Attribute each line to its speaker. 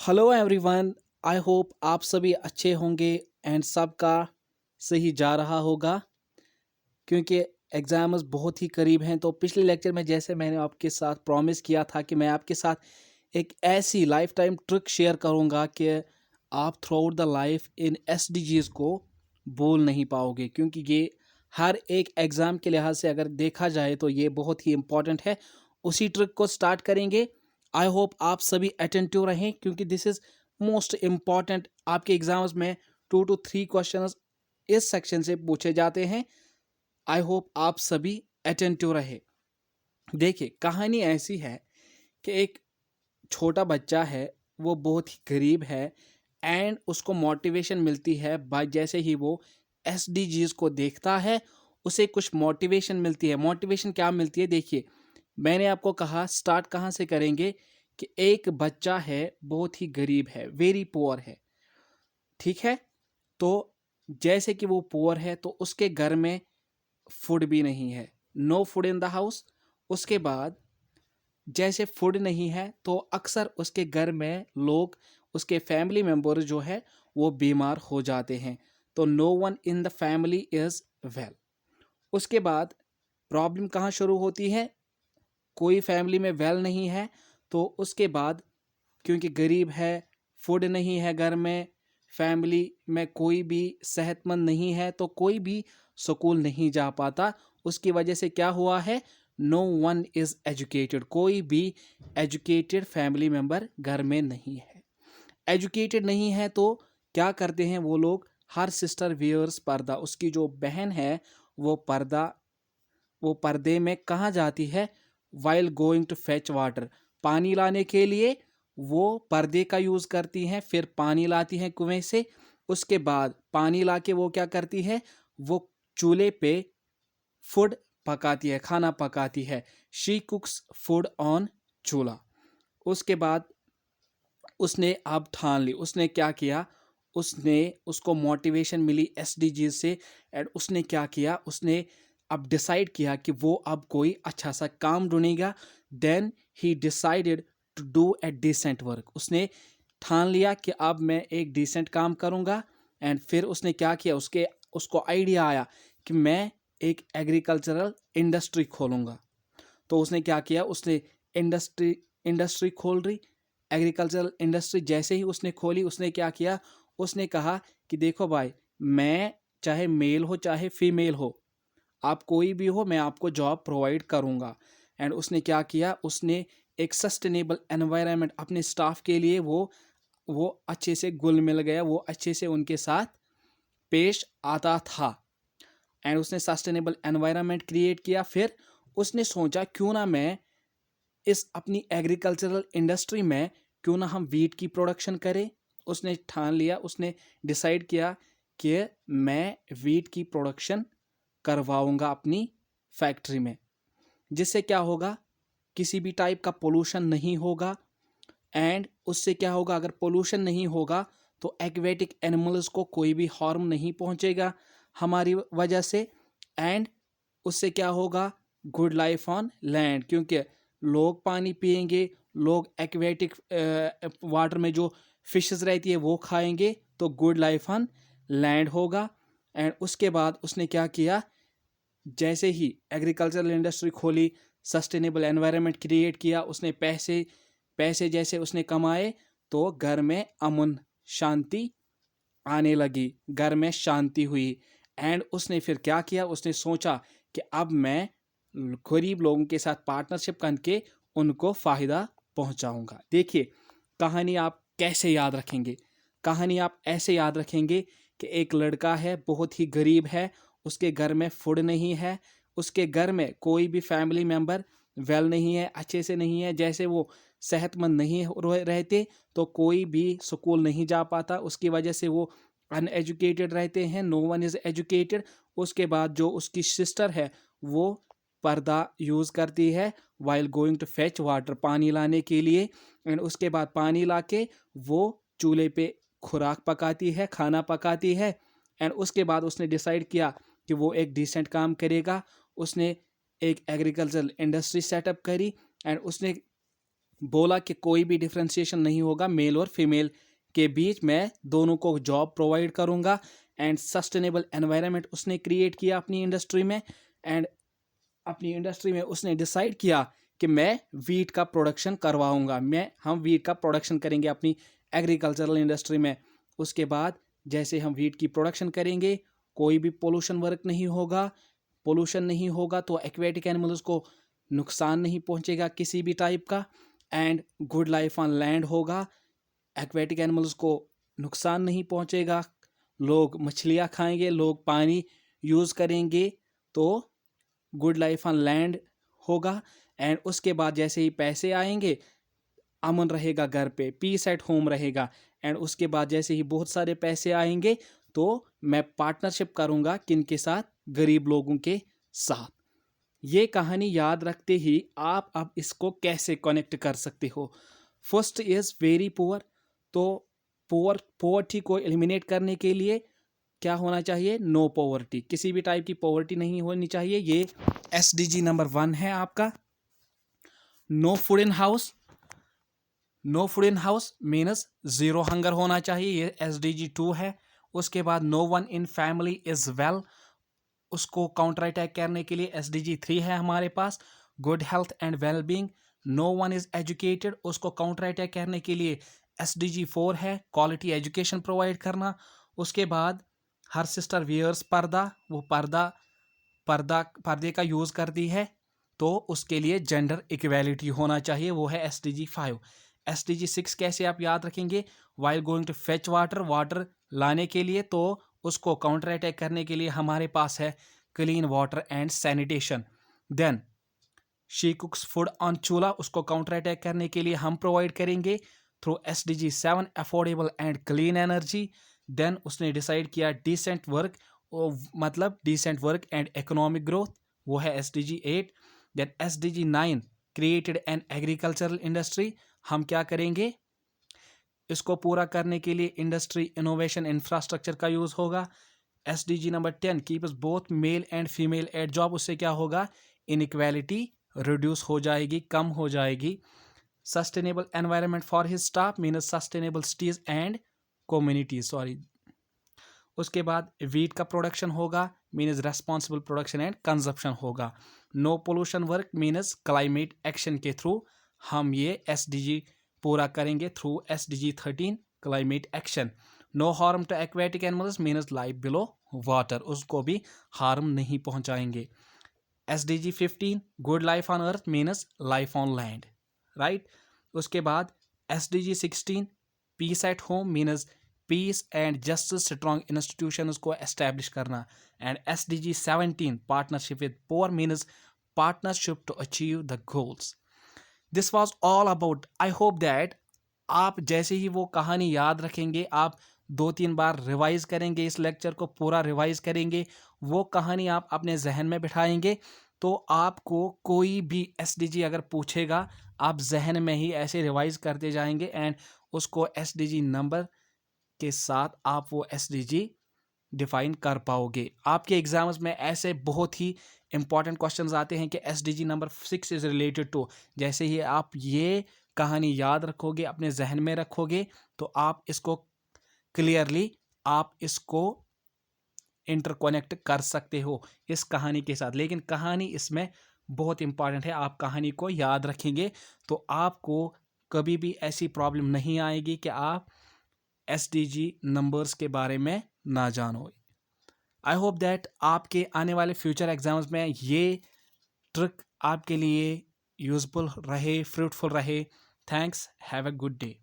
Speaker 1: Hello everyone. I hope आप सभी अच्छे होंगे एंड सबका सही जा रहा होगा क्योंकि एग्ज़ाम्स बहुत ही करीब हैं। तो पिछले लेक्चर में जैसे मैंने आपके साथ प्रॉमिस किया था कि मैं आपके साथ एक ऐसी लाइफ टाइम ट्रिक शेयर करूंगा कि आप through out the life in SDGs को भूल नहीं पाओगे, क्योंकि ये हर एक एग्ज़ाम के लिहाज से अगर देखा जाए तो ये बहुत ही इम्पॉर्टेंट है। उसी ट्रिक को स्टार्ट करेंगे। आई होप आप सभी अटेंटिव रहें क्योंकि दिस इज़ मोस्ट इम्पॉर्टेंट। आपके एग्जाम्स में 2 to 3 क्वेश्चंस इस सेक्शन से पूछे जाते हैं। आई होप आप सभी अटेंटिव रहे। देखिए, कहानी ऐसी है कि एक छोटा बच्चा है, वो बहुत ही गरीब है एंड उसको मोटिवेशन मिलती है बाय जैसे ही वो एसडीजीज को देखता है, उसे कुछ मोटिवेशन मिलती है। मोटिवेशन क्या मिलती है? देखिए, मैंने आपको कहा स्टार्ट कहाँ से करेंगे कि एक बच्चा है, बहुत ही गरीब है, वेरी पुअर है, ठीक है। तो जैसे कि वो पुअर है तो उसके घर में फूड भी नहीं है, no food in the house. उसके बाद जैसे फूड नहीं है तो अक्सर उसके घर में लोग, उसके फैमिली मेम्बर जो है वो बीमार हो जाते हैं। तो no one in the family is well. उसके बाद प्रॉब्लम कहाँ शुरू होती है? कोई फैमिली में वेल नहीं है तो उसके बाद, क्योंकि गरीब है, फूड नहीं है घर में, फैमिली में कोई भी सेहतमंद नहीं है, तो कोई भी स्कूल नहीं जा पाता। उसकी वजह से क्या हुआ है? No one is educated. कोई भी एजुकेटेड फैमिली मेम्बर घर में नहीं है। एजुकेटेड नहीं है तो क्या करते हैं वो लोग? हर सिस्टर वियर्स पर्दा। उसकी जो बहन है वो पर्दे में कहाँ जाती है? While going to fetch water. पानी लाने के लिए वो पर्दे का यूज़ करती हैं, फिर पानी लाती हैं कुएं से। उसके बाद पानी ला के वो क्या करती है? वो चूल्हे पे फूड पकाती है, खाना पकाती है। शी कुक्स फूड ऑन चूल्हा। उसके बाद उसने अब ठान ली, उसने क्या किया? उसने उसको मोटिवेशन मिली एसडीजी से एंड उसने क्या किया? उसने अब डिसाइड किया कि वो अब कोई अच्छा सा काम ढूंढेगा। Then he decided to do a decent work. उसने ठान लिया कि अब मैं एक डिसेंट काम करूंगा। एंड फिर उसने क्या किया? उसको आइडिया आया कि मैं एक एग्रीकल्चरल इंडस्ट्री खोलूंगा। तो उसने क्या किया? उसने इंडस्ट्री इंडस्ट्री खोल रही। एग्रीकल्चरल इंडस्ट्री जैसे ही उसने खोली, उसने क्या किया? उसने कहा कि देखो भाई, मैं चाहे मेल हो चाहे फीमेल हो, आप कोई भी हो, मैं आपको जॉब प्रोवाइड करूंगा। एंड उसने क्या किया? उसने एक सस्टेनेबल एनवायरनमेंट अपने स्टाफ के लिए वो अच्छे से घुल मिल गया, वो अच्छे से उनके साथ पेश आता था एंड उसने सस्टेनेबल एनवायरनमेंट क्रिएट किया। फिर उसने सोचा क्यों ना मैं इस अपनी एग्रीकल्चरल इंडस्ट्री में क्यों ना हम वीट की प्रोडक्शन करें। उसने ठान लिया, उसने डिसाइड किया कि मैं वीट की प्रोडक्शन करवाऊंगा अपनी फैक्ट्री में। जिससे क्या होगा? किसी भी टाइप का पोल्यूशन नहीं होगा। एंड उससे क्या होगा? अगर पोल्यूशन नहीं होगा तो एक्वेटिक एनिमल्स को कोई भी हार्म नहीं पहुंचेगा हमारी वजह से। एंड उससे क्या होगा? गुड लाइफ ऑन लैंड, क्योंकि लोग पानी पिएंगे, लोग एक्वेटिक वाटर में जो फिशेस रहती है वो खाएंगे, तो गुड लाइफ ऑन लैंड होगा। एंड उसके बाद उसने क्या किया? जैसे ही एग्रीकल्चरल इंडस्ट्री खोली, सस्टेनेबल एनवायरनमेंट क्रिएट किया, उसने पैसे पैसे जैसे उसने कमाए तो घर में अमन शांति आने लगी, घर में शांति हुई। एंड उसने फिर क्या किया? उसने सोचा कि अब मैं गरीब लोगों के साथ पार्टनरशिप करके उनको फ़ायदा पहुंचाऊंगा। देखिए, कहानी आप कैसे याद रखेंगे? कहानी आप ऐसे याद रखेंगे कि एक लड़का है, बहुत ही गरीब है, उसके घर में फूड नहीं है, उसके घर में कोई भी फैमिली मेम्बर वेल नहीं है, अच्छे से नहीं है, जैसे वो सेहतमंद नहीं रहते तो कोई भी स्कूल नहीं जा पाता। उसकी वजह से वो अनएजुकेटेड रहते हैं, नो वन इज़ एजुकेटेड। उसके बाद जो उसकी सिस्टर है वो पर्दा यूज़ करती है while going to fetch water, पानी लाने के लिए। एंड उसके बाद पानी ला के वो चूल्हे पे खुराक पकाती है, खाना पकाती है। एंड उसके बाद उसने डिसाइड किया कि वो एक डिसेंट काम करेगा। उसने एक एग्रीकल्चरल इंडस्ट्री सेटअप करी एंड उसने बोला कि कोई भी डिफ्रेंशिएशन नहीं होगा मेल और फीमेल के बीच, मैं दोनों को जॉब प्रोवाइड करूंगा। एंड सस्टेनेबल एनवायरनमेंट उसने क्रिएट किया अपनी इंडस्ट्री में। एंड अपनी इंडस्ट्री में उसने डिसाइड किया कि मैं वीट का प्रोडक्शन करवाऊंगा, हम वीट का प्रोडक्शन करेंगे अपनी एग्रीकल्चरल इंडस्ट्री में। उसके बाद जैसे हम वीट की प्रोडक्शन करेंगे, कोई भी पोल्यूशन वर्क नहीं होगा। पोल्यूशन नहीं होगा तो एक्वेटिक एनिमल्स को नुकसान नहीं पहुंचेगा किसी भी टाइप का। And good life on land होगा, एक्वेटिक एनिमल्स को नुकसान नहीं पहुंचेगा। लोग मछलियां खाएंगे, लोग पानी यूज़ करेंगे, तो गुड लाइफ ऑन लैंड होगा। एंड उसके बाद जैसे ही पैसे आएंगे, अमन रहेगा घर पे, पीस एट होम रहेगा। एंड उसके बाद जैसे ही बहुत सारे पैसे आएंगे तो मैं पार्टनरशिप करूंगा किनके साथ, गरीब लोगों के साथ। ये कहानी याद रखते ही आप अब इसको कैसे कनेक्ट कर सकते हो। फर्स्ट इज वेरी पुअर, तो पॉवर्टी को एलिमिनेट करने के लिए क्या होना चाहिए, नो पॉवर्टी, किसी भी टाइप की पॉवर्टी नहीं होनी चाहिए। ये SDG नंबर 1 है आपका। No food in house, no food in house means zero hunger होना चाहिए, ये SDG 2 है। उसके बाद no one in family is well, उसको काउंटर अटैक करने के लिए SDG 3 है हमारे पास। Good health and well being, no one is educated, उसको काउंटर अटैक करने के लिए SDG 4 है, क्वालिटी एजुकेशन प्रोवाइड करना। उसके बाद हर सिस्टर वियर्स पर्दा, वो पर्दे का यूज़ करती है, तो उसके लिए जेंडर इक्वेलिटी होना चाहिए, वो है SDG 5। SDG 6 कैसे आप याद रखेंगे, while going to fetch water लाने के लिए, तो उसको काउंटर अटैक करने के लिए हमारे पास है clean water and sanitation. Then she cooks food on chulha, उसको काउंटर अटैक करने के लिए हम प्रोवाइड करेंगे through SDG 7 affordable and clean energy. Then उसने डिसाइड किया डिसेंट वर्क, मतलब decent work and economic growth, वो है SDG 8। Then SDG 9 created an agricultural industry, हम क्या करेंगे, इसको पूरा करने के लिए इंडस्ट्री इनोवेशन इंफ्रास्ट्रक्चर का यूज़ होगा। SDG number 10 keeps both male and female at job, उससे क्या होगा, इनइक्वालिटी रिड्यूस हो जाएगी, कम हो जाएगी। Sustainable environment for his staff means sustainable cities and communities, sorry. उसके बाद वीट का प्रोडक्शन होगा, means responsible production and consumption होगा। No pollution work means climate action के थ्रू हम ये SDG पूरा करेंगे through SDG 13 climate action. No harm to aquatic animals means life below water, उसको भी हार्म नहीं पहुंचाएंगे। SDG 15 good life on earth means life on land, right. उसके बाद SDG 16 peace at home means peace and justice strong institution को establish करना। And SDG 17 partnership with poor means partnership to achieve the goals. This was all about, I hope that आप जैसे ही वो कहानी याद रखेंगे, आप 2-3 बार रिवाइज करेंगे, इस लेक्चर को पूरा रिवाइज करेंगे, वो कहानी आप अपने जहन में बिठाएंगे, तो आपको कोई भी SDG अगर पूछेगा, आप जहन में ही ऐसे रिवाइज करते जाएंगे एंड उसको SDG नंबर के साथ आप वो SDG डिफाइन कर पाओगे। आपके एग्जाम्स में ऐसे बहुत ही इंपॉर्टेंट क्वेश्चंस आते हैं कि SDG number 6 is related to, जैसे ही आप ये कहानी याद रखोगे, अपने जहन में रखोगे, तो आप इसको क्लियरली आप इसको इंटरकनेक्ट कर सकते हो इस कहानी के साथ। लेकिन कहानी इसमें बहुत इंपॉर्टेंट है, आप कहानी को याद रखेंगे तो आपको कभी भी ऐसी प्रॉब्लम नहीं आएगी कि आप SDG नंबर्स के बारे में ना जानो। आई होप दैट आपके आने वाले फ्यूचर एग्जाम्स में ये ट्रिक आपके लिए यूजफुल रहे, फ्रूटफुल रहे। Thanks, have a good day.